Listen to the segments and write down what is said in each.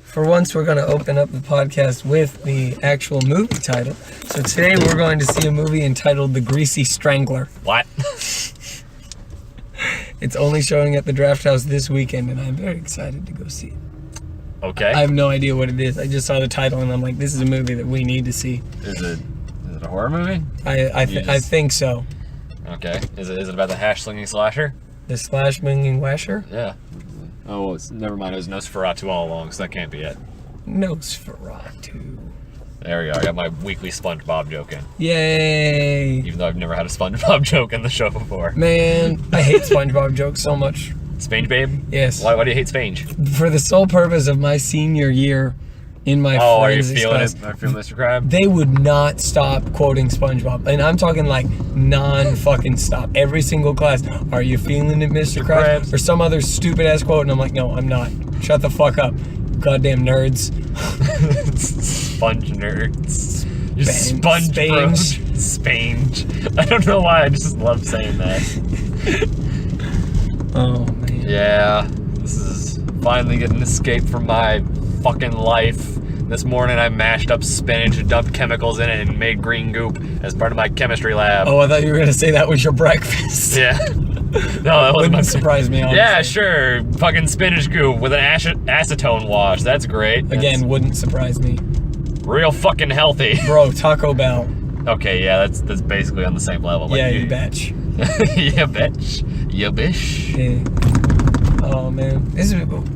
For once, we're going to open up the podcast with the actual movie title. So today we're going to see a movie entitled The Greasy Strangler. What? It's only showing at the Draft House this weekend, and I'm very excited to go see it. Okay. I have no idea what it is. I just saw the title, and I'm like, this is a movie that we need to see. Is it a horror movie? I think so. Okay. Is it about the hash-slinging slasher? The slash-banging washer? Yeah. Oh, never mind. It was Nosferatu all along, so that can't be it. Nosferatu. There we go. I got my weekly SpongeBob joke in. Yay! Even though I've never had a SpongeBob joke in the show before. Man, I hate SpongeBob jokes so much. Spange Babe? Yes. Why do you hate Spange? For the sole purpose of my senior year in my are you forensics feeling class, it? Are you feeling Mr. Crab? they would not stop quoting SpongeBob. And I'm talking like non-fucking stop. Every single class. Are you feeling it, Mr. Krabs? Or some other stupid ass quote. And I'm like, no, I'm not. Shut the fuck up. Goddamn nerds. Sponge nerds. You're Spange. sponge bros. Spange. I don't know why, I just love saying that. Oh, man. Yeah, this is finally getting an escape from my fucking life. This morning I mashed up spinach and dumped chemicals in it and made green goop as part of my chemistry lab. Oh, I thought you were going to say that was your breakfast. Yeah. No, that wasn't Wouldn't surprise me, honestly. Yeah, sure. Fucking spinach goop with an acetone wash. That's great. Again, wouldn't surprise me. Real fucking healthy. Bro, Taco Bell. Okay, yeah, that's basically on the same level. Like Yeah, you betch. Yeah, bitch. Yeah, bish. Yeah. Oh, man.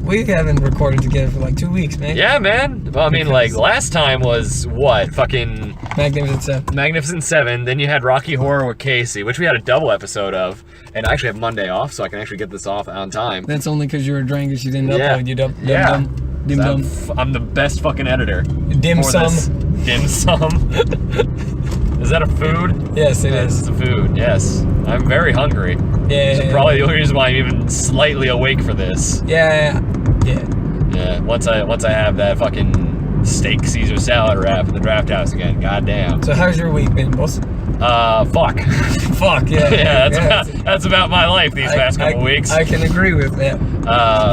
We haven't recorded together for like 2 weeks, man. Yeah, man. Well, I mean, like, last time was what? Fucking Magnificent Seven. Magnificent Seven. Then you had Rocky Horror with Casey, which we had a double episode of. And I actually have Monday off, so I can actually get this off on time. That's only because you were drunk and you didn't Yeah. upload. You dumb. Yeah. Dim dum. I'm the best fucking editor. Dim for sum. this. Dim sum. Is that a food? Yes, it Yes, is. it's a food. Yes. I'm very hungry. Yeah. Which is probably the only reason why I'm even slightly awake for this. Yeah. Yeah. Yeah. Once I have that fucking steak Caesar salad wrap at the Draft House again. Goddamn. So how's your week been, boss? Fuck. Fuck, yeah. Yeah, that's about my life these past couple weeks. I can agree with that.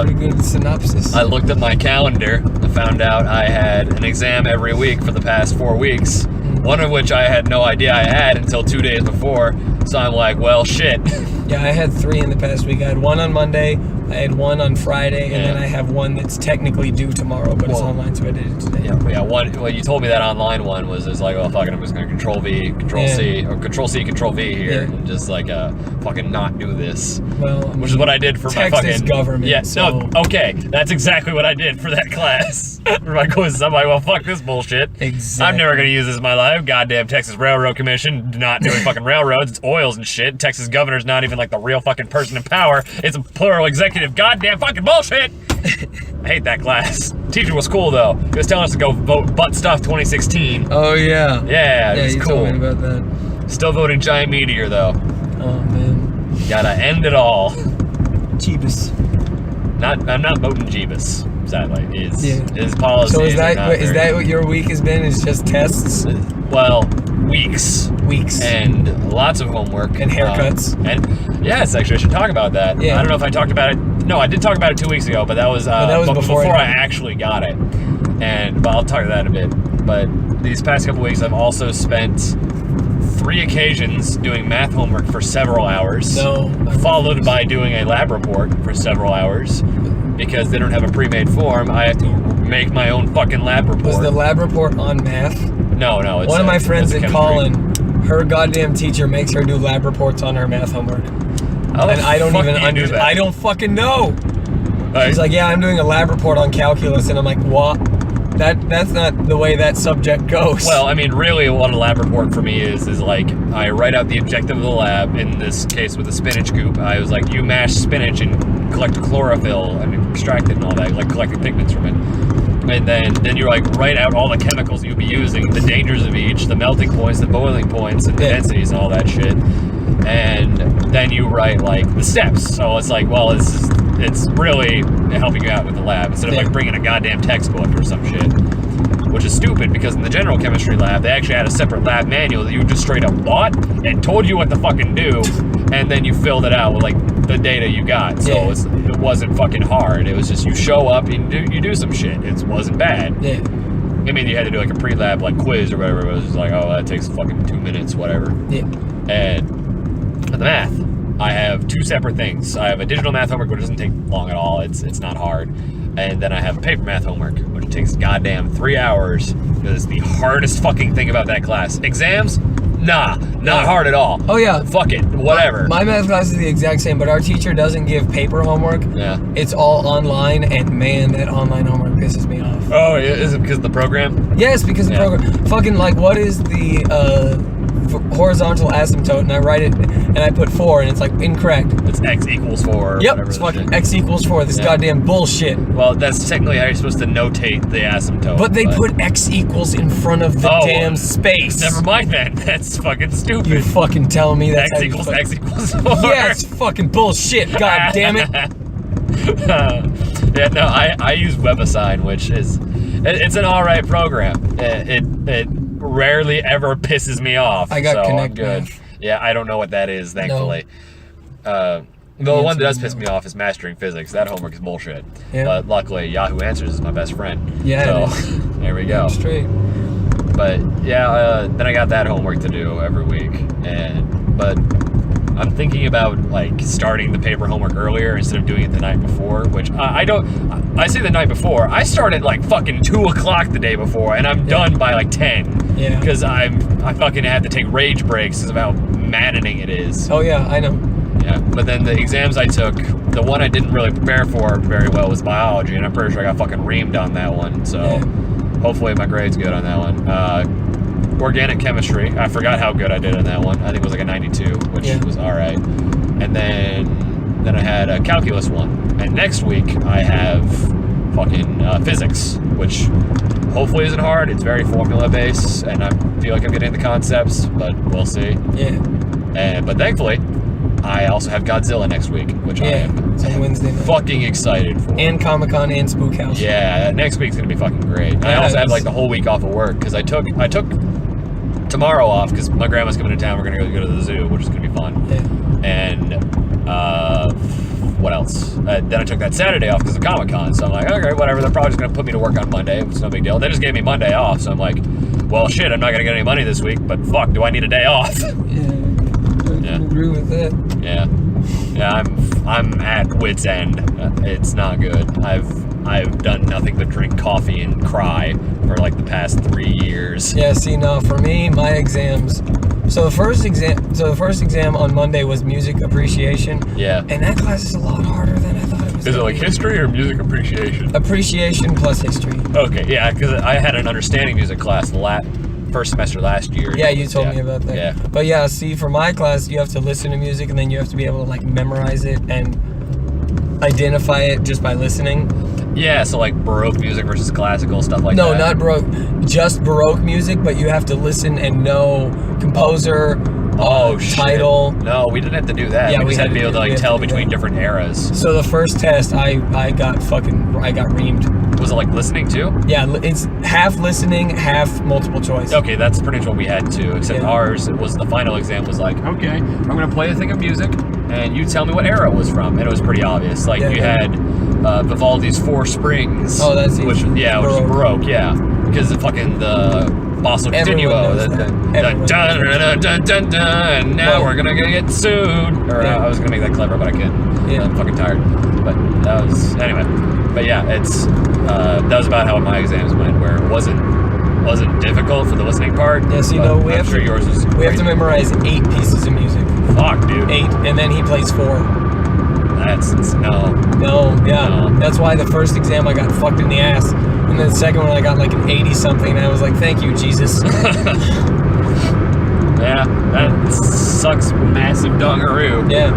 Pretty good synopsis. I looked at my calendar and found out I had an exam every week for the past 4 weeks. One of which I had no idea I had until 2 days before. So I'm like, well, shit. Yeah, I had 3 in the past week. I had one on Monday, I had one on Friday, and then I have one that's technically due tomorrow, but it's online, so I did it today. Yeah, one. Well, you told me that online one was like, oh, fuck it, I'm just gonna Control V, Control C, or Control C, Control V here, and just like fucking not do this. Well, I mean, which is what I did for my Texas fucking government. Yeah, so. no, okay, that's exactly what I did for that class. For my quiz, I'm like, well, fuck this bullshit. Exactly. I'm never gonna use this in my life. Goddamn Texas Railroad Commission not doing fucking railroads. It's oils and shit. Texas governor's not even like the real fucking person in power. It's a plural executive. Goddamn fucking bullshit. I hate that class. Teacher was cool though. He was telling us to go vote butt stuff 2016. Oh, yeah. Yeah, it was you cool. told me about that. Still voting giant meteor though. Oh, man. Gotta end it all. Jeebus. I'm not voting Jeebus. Sadly, his policies. So is are not that what your week has been? Is just tests? Well, weeks and lots of homework and haircuts. And yes, actually, I should talk about that. Yeah. I don't know if I talked about it. No, I did talk about it 2 weeks ago, but that was before I actually got it. But I'll talk to that in a bit. But these past couple weeks, I've also spent 3 occasions doing math homework for several hours. Followed by doing a lab report for several hours. Because they don't have a pre-made form, I have to make my own fucking lab report. Was the lab report on math? No. It's one of my friends at chemistry. Colin, her goddamn teacher makes her do lab reports on her math homework. How and I don't even understand. I don't fucking know. Right. She's like, yeah, I'm doing a lab report on calculus, and I'm like, what? That's not the way that subject goes. Well, I mean, really, what a lab report for me is like I write out the objective of the lab. In this case, with the spinach goop, I was like, you mash spinach and collect the chlorophyll and extract it and all that, like collecting pigments from it. And then you like write out all the chemicals you'll be using, the dangers of each, the melting points, the boiling points, and the densities and all that shit. And then you write like the steps. So it's like, well, it's really helping you out with the lab instead of like bringing a goddamn textbook or some shit. which is stupid because in the general chemistry lab, they actually had a separate lab manual that you just straight up bought and told you what to fucking do, and then you filled it out with like the data you got. So Yeah. it wasn't fucking hard. It was just you show up and you do some shit. It wasn't bad. Yeah. I mean, you had to do like a pre-lab like quiz or whatever. It was just like, oh, that takes fucking 2 minutes, whatever. Yeah. And for the math, I have two separate things. I have a digital math homework, which doesn't take long at all. It's not hard. And then I have a paper math homework, which takes goddamn 3 hours. Because it's the hardest fucking thing about that class. Exams? Nah, not hard at all. Oh yeah. Fuck it, whatever. My math class is the exact same, but our teacher doesn't give paper homework. Yeah. It's all online, and man, that online homework pisses me off. Oh, is it because of the program? Yes, because the Yeah. program, fucking like, what is the horizontal asymptote? And I write it, and I put 4, and it's like incorrect. It's x equals 4. Or Yep, whatever it's the fucking shit. x equals 4. This Yeah. goddamn bullshit. Well, that's technically how you're supposed to notate the asymptote. But they put x equals in front of the Oh, damn space. Never mind then. That's fucking stupid. You fucking tell me that's X how you equals fuck- X equals 4. Yeah, it's fucking bullshit. God damn it. Yeah, no, I use WebAssign, which is it's an alright program. It rarely ever pisses me off. I got so Connect I'm good. Math. Yeah, I don't know what that is, thankfully. The one that does piss me off is Mastering Physics. That homework is bullshit. Yeah. But luckily, Yahoo Answers is my best friend. Yeah, it So is. there we go. Straight. But yeah, then I got that homework to do every week, but I'm thinking about like starting the paper homework earlier instead of doing it the night before. Which I don't. I say the night before. I start at like fucking 2 o'clock the day before, and I'm done by like 10. Yeah. Because I fucking had to take rage breaks because of how maddening it is. Oh yeah, I know. Yeah. But then the exams I took, the one I didn't really prepare for very well was biology, and I'm pretty sure I got fucking reamed on that one. So. Yeah. Hopefully my grade's good on that one. Organic chemistry, I forgot how good I did on that one. I think it was like a 92, which Yeah. was all right. And then I had a calculus one. And next week I have fucking physics, which hopefully isn't hard. It's very formula based, and I feel like I'm getting the concepts, but we'll see. Yeah. But thankfully, I also have Godzilla next week, which I am It's on Wednesday night. fucking excited for. And Comic-Con and Spook House. Yeah, next week's gonna be fucking great. I Yeah, also have it's- like the whole week off of work because I took tomorrow off because my grandma's coming to town. We're gonna go to the zoo, which is gonna be fun. Yeah. And what else? Then I took that Saturday off because of Comic-Con. So I'm like, okay, whatever. They're probably just gonna put me to work on Monday. It's no big deal. They just gave me Monday off, so I'm like, well, shit, I'm not gonna get any money this week. But fuck, do I need a day off? Yeah. I agree with that. Yeah, I'm at wit's end. It's not good. I've done nothing but drink coffee and cry for like the past 3 years. Yeah, see, now for me, my exams. So the first exam on Monday was music appreciation. Yeah. And that class is a lot harder than I thought it was. Is it like history or music appreciation? Appreciation plus history. Okay, yeah, because I had an understanding music class first semester last year. Yeah, you told me about that. Yeah. But yeah, see, for my class, you have to listen to music and then you have to be able to like memorize it and identify it just by listening. Yeah, so like Baroque music versus classical, stuff like that. No, not Baroque. Just Baroque music, but you have to listen and know composer, shit. title. No, we didn't have to do that. Yeah, we we just had had to be to able to do- we like had to tell do between that. different eras. So the first test, I got reamed. Was it like listening too? Yeah, it's half listening, half multiple choice. Okay, that's pretty much what we had too, except Yeah. ours, it was the final exam was like, okay, I'm going to play a thing of music, and you tell me what era it was from, and it was pretty obvious. Like, Yeah, you yeah. had Vivaldi's Four Springs. Oh, that's which, easy. yeah, which is Baroque. Baroque, yeah. Because the fucking, the Basso Everyone Continuo, knows the that. dun, Everyone dun, knows dun, dun, dun, dun, now Well- we're going to get sued. Or Yeah. I was going to make that clever, but I couldn't. Yeah. I'm fucking tired. But that was, anyway. But yeah, that was about how my exams went, where it wasn't difficult for the listening part. Yeah, so you but know, we I'm have sure to- yours was We have to crazy. memorize 8 pieces of music. Fuck, dude. 8, and then he plays 4. That's no. No, yeah. No. That's why the first exam I got fucked in the ass. And then the second one I got like an 80 something, and I was like, thank you, Jesus. Yeah, that sucks. Massive dungaroo. Yeah.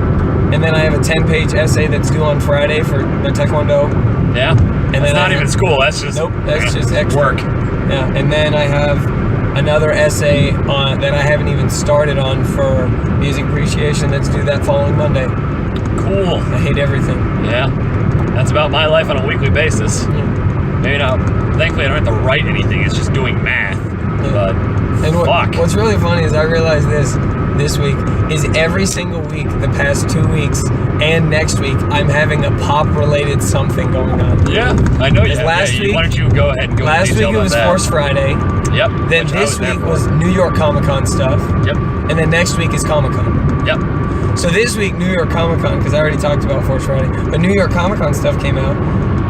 And then I have a 10-page essay that's due on Friday for the Taekwondo. Yeah. And That's then not I- even school. That's just Nope, that's just extra. work. Yeah, and then I have another essay that I haven't even started on for music appreciation that's due that following Monday. Cool. I hate everything. Yeah. That's about my life on a weekly basis. Maybe not. Thankfully, I don't have to write anything. It's just doing math. Yeah. But And fuck. what's really funny is I realized this week is every single week, the past 2 weeks, and next week, I'm having a pop-related something going on. Yeah, I know you. Last week, why don't you go ahead and go? Last into week it detail was about Force Friday. that. Yep. Then which I this there week for. was New York Comic Con stuff. Yep. And then next week is Comic Con. Yep. So this week, New York Comic Con, because I already talked about Force Friday, but New York Comic Con stuff came out.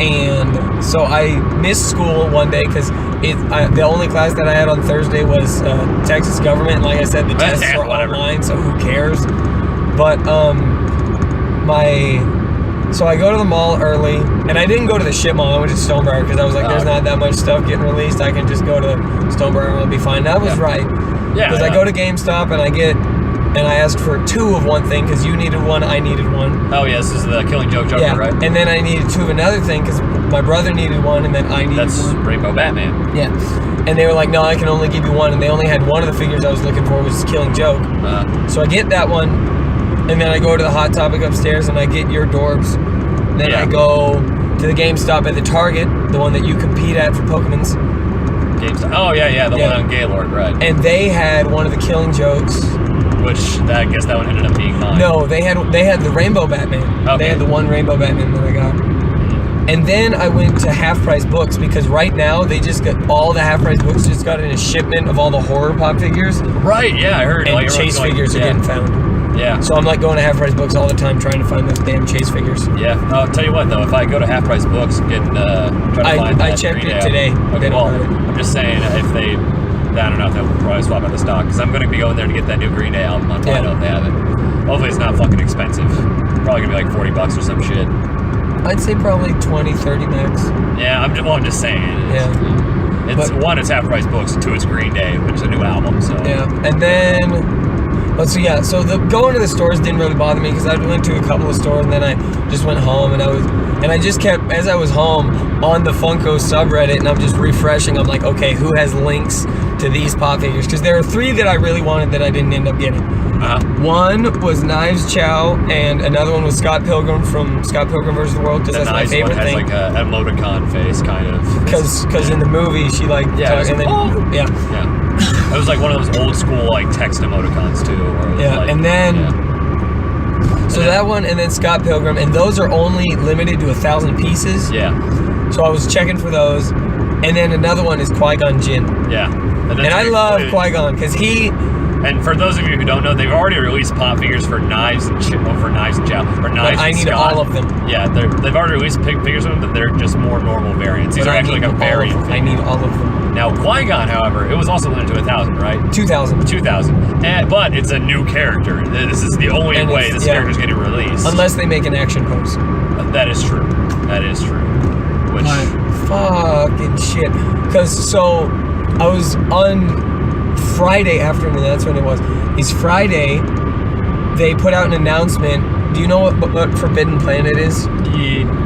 And so I missed school one day because the only class that I had on Thursday was Texas government. And like I said, the tests were Whatever. online, so who cares? But so I go to the mall early, and I didn't go to the shit mall. I went to Stonebriar because I was like, there's not that much stuff getting released. I can just go to Stonebriar and it'll be fine. That was right. Yeah. Because I go to GameStop and I asked for 2 of one thing because you needed one, I needed one. Oh, yeah, this is the Killing Joke Joker, Yeah, right? and then I needed 2 of another thing because my brother needed one, and then I needed That's one. Rainbow Batman. Yeah, and they were like, no, I can only give you one, and they only had one of the figures I was looking for, was Killing Joke. So I get that one, and then I go to the Hot Topic upstairs, and I get your Dorbs. Then I go to the GameStop at the Target, the one that you compete at for Pokemon's. GameStop. Oh, yeah, the one on Gaylord, right. And they had one of the Killing Jokes. Which, I guess that one ended up being mine. No, they had the Rainbow Batman. Okay. They had the one Rainbow Batman that I got. And then I went to Half Price Books because right now they just got all the Half Price Books just got in a shipment of all the horror pop figures. Right, yeah, I heard. And like, Chase figures are getting found. Yeah. So I'm like going to Half Price Books all the time trying to find those damn Chase figures. Yeah. I'll tell you what, though, if I go to Half Price Books and get, try to find I that checked Green it Day today. Okay, They well, don't have it. I'm just saying, if they, I don't know if they'll probably swap out the stock, because I'm going to be going there to get that new Green Day album on vinyl if they have it. Hopefully it's not fucking expensive. Probably going to be like $40 or some shit. I'd say probably 20, 30 max. Yeah, I'm just saying. It's But- one, it's Half Price Books, 2, it's Green Day, which is a new album, so. Yeah, and then, so the going to the stores didn't really bother me because I went to a couple of stores and then I just went home and I just kept, as I was home, on the Funko subreddit and I'm just refreshing. I'm like, okay, who has links to these pop figures? Because there are 3 that I really wanted that I didn't end up getting. One was Knives Chow, and another one was Scott Pilgrim from Scott Pilgrim vs. the World, because The that's my nice favorite one has thing. like a emoticon face, kind of. Because in the movie she like Yeah, and then, Yeah. It was like one of those old school like text emoticons too. Where it was like, and then so And then- that one, and then Scott Pilgrim, and those are only limited to 1,000 pieces. Yeah. So I was checking for those, and then another one is Qui-Gon Jinn. Yeah. And I love Qui-Gon because he. And for those of you who don't know, they've already released pop figures for Knives and Chow, or Knives But and I need Scott. all of them. Yeah, they've already released figures of them, but they're just more normal variants. These But are I actually need like a all of variant. them. I need all of them. Now Qui-Gon, however, it was also limited to 1,000, right? 2,000. 2,000. But it's a new character. This is the only And way it's- this yeah. character's getting released. Unless they make an action pose. That is true. That is true. Which Fucking shit. Because so I was on Friday afternoon, that's when it was. It's Friday. They put out an announcement. Do you know what Forbidden Planet is?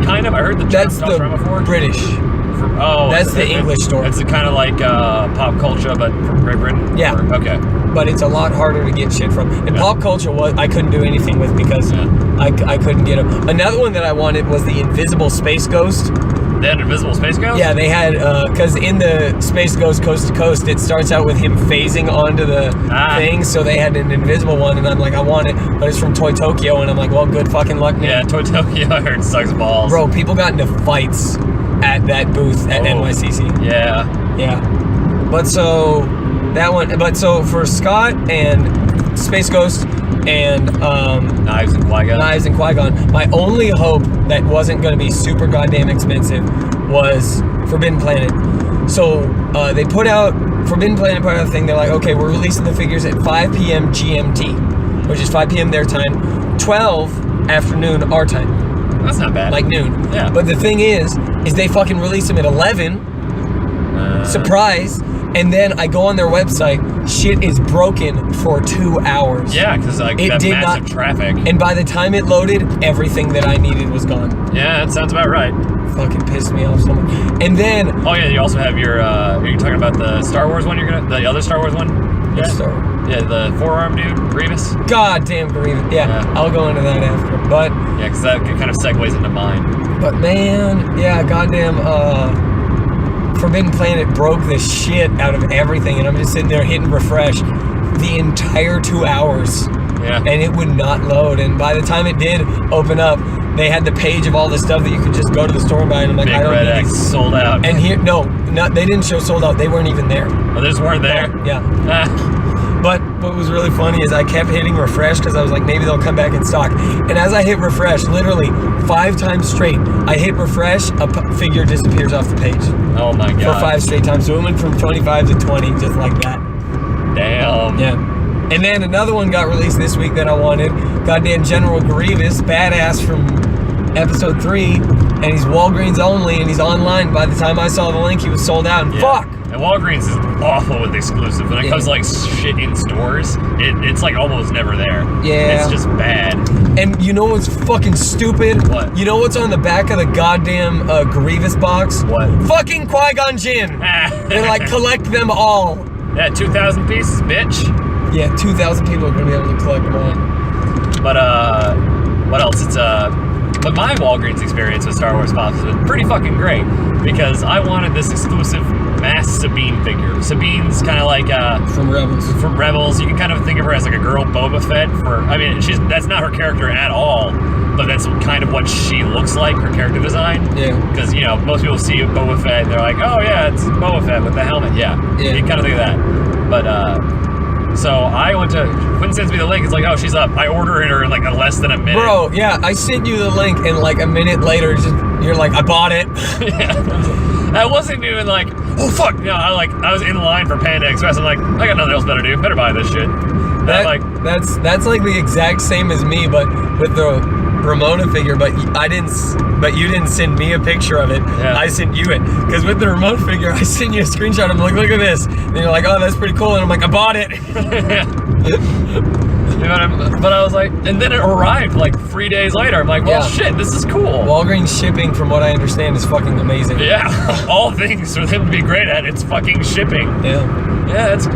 kind of. I heard the That's Josh the Before. British. That's the English store. It's kind of like Pop Culture, but from Great Britain. Yeah. Or- okay. But it's a lot harder to get shit from. And Pop Culture I couldn't do anything with because I couldn't get them. Another one that I wanted was the Invisible Space Ghost. They had Invisible Space Ghost? Yeah, they had, because in the Space Ghost Coast to Coast, it starts out with him phasing onto the thing, so they had an invisible one, and I'm like, I want it, but it's from Toy Tokyo, and I'm like, well, good fucking luck, man. Yeah, Toy Tokyo, I heard sucks balls. Bro, people got into fights at that booth at NYCC. Yeah. Yeah. But so, for Scott and Space Ghost and Knives and Qui-Gon. My only hope that wasn't going to be super goddamn expensive was Forbidden Planet. So Forbidden Planet put out a thing. They're like, okay, we're releasing the figures at 5 p.m. GMT, which is 5 p.m. their time, 12 afternoon our time. That's not bad. Like noon. Yeah. But the thing is they fucking release them at 11. Surprise. And then I go on their website, shit is broken for 2 hours. Yeah, because like It that did massive traffic. And by the time it loaded, everything that I needed was gone. Yeah, that sounds about right. Fucking pissed me off so much. And then Oh yeah, you also have your. Are you talking about the Star Wars one? The other Star Wars one? Yeah, the forearm dude, Grievous. goddamn Grievous. Yeah, I'll go into that after. But Yeah, because that kind of segues into mine. man, yeah, goddamn. Forbidden Planet broke the shit out of everything, and I'm just sitting there hitting refresh the entire 2 hours. Yeah. And it would not load. And by the time it did open up, they had the page of all the stuff that you could just go to the store and buy. And I'm like, Big I don't Red need X it. sold out. And here, no, they didn't show sold out. They weren't even there. Oh, they just weren't there. Yeah. Ah, But what was really funny is I kept hitting refresh because I was like, maybe they'll come back in stock. And as I hit refresh, literally 5 times straight, I hit refresh, figure disappears off the page. oh my god. For 5 straight times. So it went from 25 to 20, just like that. Damn. Yeah. And then another one got released this week that I wanted. Goddamn General Grievous, badass from episode 3. And he's Walgreens only, and he's online. By the time I saw the link, he was sold out. And Yeah. fuck! And Walgreens is awful with exclusive. When it comes to like shit in stores, it's like almost never there. Yeah. It's just bad. And you know what's fucking stupid? What? You know what's on the back of the goddamn Grievous box? What? Fucking Qui-Gon Jinn! And like collect them all. Yeah, 2,000 pieces, bitch. Yeah, 2,000 people are gonna be able to collect them all. But what else? But my Walgreens experience with Star Wars Pops was pretty fucking great because I wanted this exclusive mass Sabine figure. Sabine's kind of like From Rebels. from Rebels. You can kind of think of her as like a girl Boba Fett. That's not her character at all, but that's kind of what she looks like, her character design. Yeah. Because, most people see Boba Fett and they're like, oh yeah, it's Boba Fett with the helmet. Yeah. Yeah. You kind of think of that. But, so I went to, Quinn sends me the link, it's like, oh, she's up. I ordered her in like less than a minute. Bro, yeah, I sent you the link, and like a minute later, you're like, I bought it. Yeah. I wasn't even like, oh fuck. I was in line for Panda Express. I'm like, I got nothing else better to do. Better buy this shit. And I'm like, That's like the exact same as me, but with the Ramona figure. But you didn't send me a picture of it. Yeah. I sent you it because with the Ramona figure, I sent you a screenshot. I'm like, look at this. And you're like, oh, that's pretty cool. And I'm like, I bought it. But I was like, and then it arrived like 3 days later. I'm like, well, Yeah. shit, this is cool. Walgreens shipping, from what I understand, is fucking amazing. Yeah, all things for them to be great at, it's fucking shipping. Yeah. Yeah, it's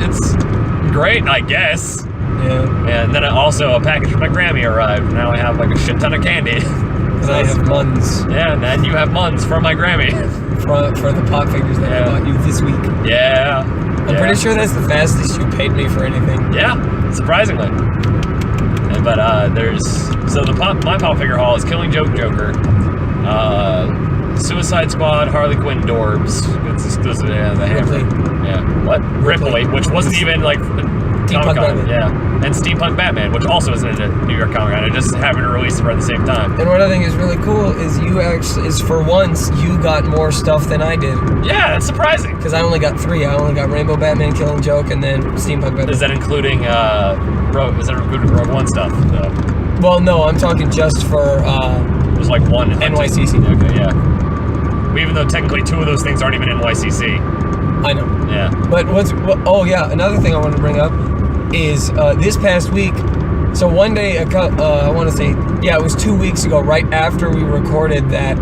great, I guess. Yeah. And then also a package from my Grammy arrived. Now I have like a shit ton of candy. And I have Muns Yeah, and then you have Muns from my Grammy. for the pop figures that I Yeah. bought you this week. Yeah. I'm pretty sure that's the fastest you paid me for anything. Yeah, surprisingly. But my pop figure haul is Killing Joke Joker, Suicide Squad, Harley Quinn Dorbs. It's exclusive. Yeah, the Hammer. Ripley. Yeah. What? Ripley, which wasn't even like Steampunk Comic-Con. Batman. Yeah. And Steampunk Batman, which also isn't in New York Comic Con. It just happened to release around the same time. And what I think is really cool is for once you got more stuff than I did. Yeah, that's surprising. Because I only got 3. I only got Rainbow Batman, Killing Joke, and then Steampunk Batman. Is that including Rogue One stuff? Well, no, I'm talking just for There's like one NYCC. Okay, yeah. Well, even though technically 2 of those things aren't even NYCC. I know. Yeah. But oh yeah, another thing I wanted to bring up is this past week. So one day, I want to say, it was 2 weeks ago, right after we recorded that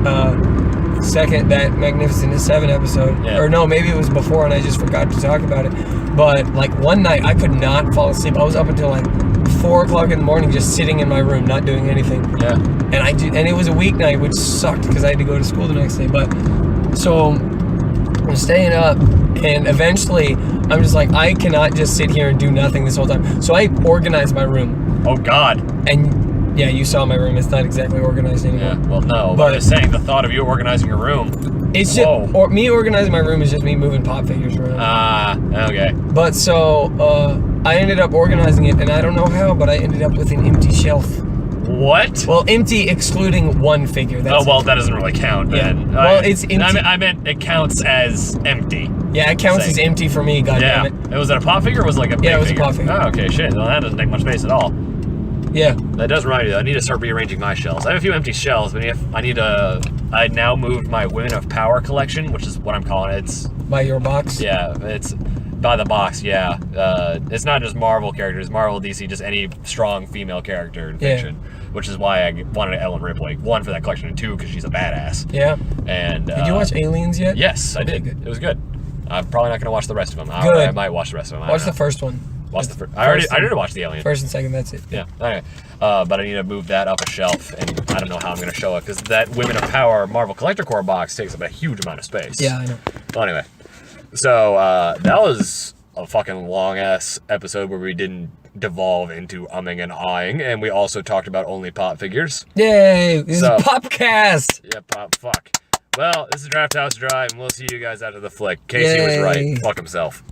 Magnificent 7 episode. Yeah. Or no, maybe it was before and I just forgot to talk about it. But like one night, I could not fall asleep. I was up until like 4 o'clock in the morning, just sitting in my room, not doing anything. Yeah. And it was a weeknight, which sucked because I had to go to school the next day. But so I'm staying up, and eventually I'm just like, I cannot just sit here and do nothing this whole time. So I organized my room. Oh God. And yeah, you saw my room. It's not exactly organized anymore. Yeah. Well, no. But I'm just saying, the thought of you organizing your room. It's just me organizing my room is just me moving pop figures around. Okay. But so I ended up organizing it, and I don't know how, but I ended up with an empty shelf. What? Well, empty excluding one figure. That's that doesn't really count then. Yeah. Well, it's empty. I meant it counts as empty. Yeah, it counts as empty for me, goddammit. Yeah. Was it a pop figure or was it like a big Yeah, it was figure? a pop figure. Oh, okay, shit. Well, that doesn't take much space at all. Yeah. That does remind me though, I need to start rearranging my shelves. I have a few empty shelves, but I now moved my Women of Power collection, which is what I'm calling it. It's By your box? Yeah, it's by the box, yeah. It's not just Marvel characters, Marvel, DC, just any strong female character in fiction. Which is why I wanted Ellen Ripley. 1, for that collection, and 2, because she's a badass. Yeah. And did you watch Aliens yet? Yes, I Okay, did. good. It was good. I'm probably not going to watch the rest of them. Good. I might watch the rest of them. Watch the first one. Watch the first. I already watched the Alien. First and second, that's it. Yeah. Anyway, but I need to move that up a shelf, and I don't know how I'm going to show it because that Women of Power Marvel Collector Core box takes up a huge amount of space. Yeah, I know. Well, anyway, So that was a fucking long ass episode where we didn't devolve into umming and ahhing, and we also talked about only pop figures. Yay! This is Popcast! Yeah, pop. Fuck. Well, this is Draft House Drive, and we'll see you guys after the flick. Casey was right. Fuck himself.